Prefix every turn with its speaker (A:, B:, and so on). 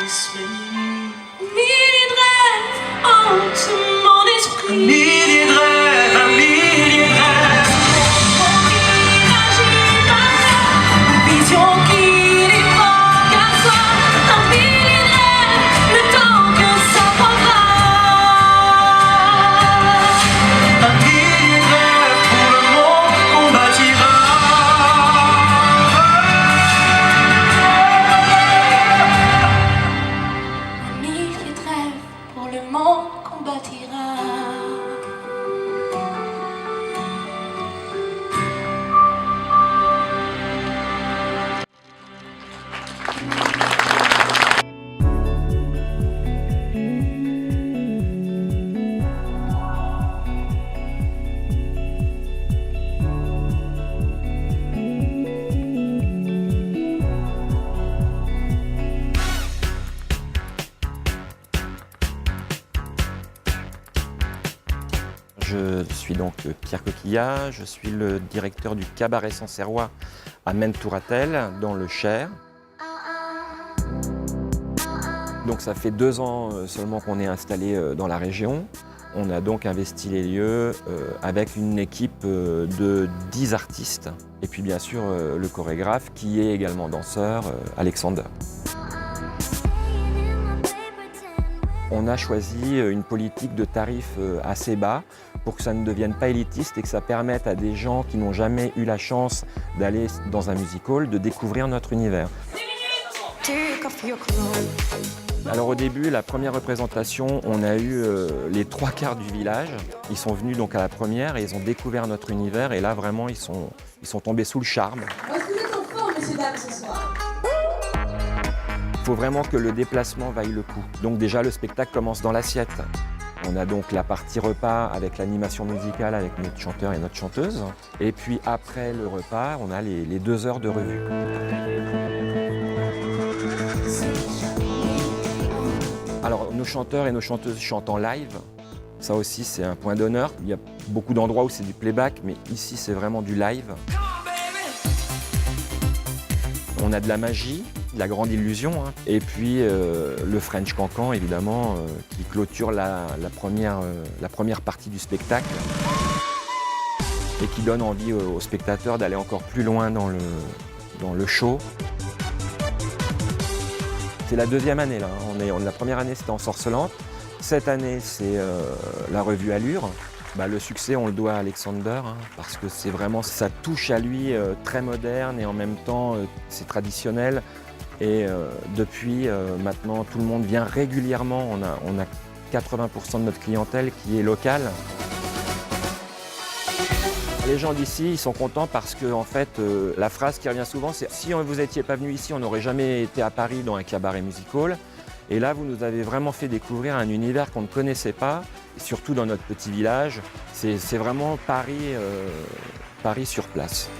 A: l'esprit. Milliers de rêves hantent mon esprit. Un millier de rêves, un millier de rêves. Imagine une vision qui n'est pas qu'à soi. Un millier de rêves, le temps que ça prendra. Un millier de rêves pour le monde qu'on bâtira. Un millier de rêves pour le monde qu'on bâtira.
B: Je suis donc Pierre Coquillat, je suis le directeur du cabaret Sancerrois à Maine-Touratel, dans le Cher. Donc ça fait 2 ans seulement qu'on est installé dans la région. On a donc investi les lieux avec une équipe de 10 artistes. Et puis bien sûr le chorégraphe qui est également danseur, Alexander. On a choisi une politique de tarifs assez bas pour que ça ne devienne pas élitiste et que ça permette à des gens qui n'ont jamais eu la chance d'aller dans un music-hall de découvrir notre univers. Alors au début, la première représentation, on a eu les 3/4 du village. Ils sont venus donc à la première et ils ont découvert notre univers et là vraiment ils sont tombés sous le charme.
C: Est-ce que vous êtes en forme, messieurs, dames, ce soir?
B: Il faut vraiment que le déplacement vaille le coup. Donc déjà le spectacle commence dans l'assiette. On a donc la partie repas avec l'animation musicale avec notre chanteur et notre chanteuse. Et puis après le repas, on a les 2 heures de revue. Alors nos chanteurs et nos chanteuses chantent en live. Ça aussi c'est un point d'honneur. Il y a beaucoup d'endroits où c'est du playback, mais ici c'est vraiment du live. On a de la magie, de la grande illusion, hein. Et puis le French Cancan, évidemment, qui clôture la première partie du spectacle et qui donne envie aux spectateurs d'aller encore plus loin dans le show. C'est la 2e année, là. La première année, c'était Ensorcelante. Cette année, c'est la revue Allure. Le succès, on le doit à Alexander, hein, parce que c'est vraiment, ça touche à lui très moderne et en même temps, c'est traditionnel. Et depuis, maintenant, tout le monde vient régulièrement. On a 80% de notre clientèle qui est locale. Les gens d'ici, ils sont contents parce que, en fait, la phrase qui revient souvent, c'est « Si vous n'étiez pas venu ici, on n'aurait jamais été à Paris dans un cabaret musical ». Et là, vous nous avez vraiment fait découvrir un univers qu'on ne connaissait pas, et surtout dans notre petit village. C'est vraiment Paris, Paris sur place.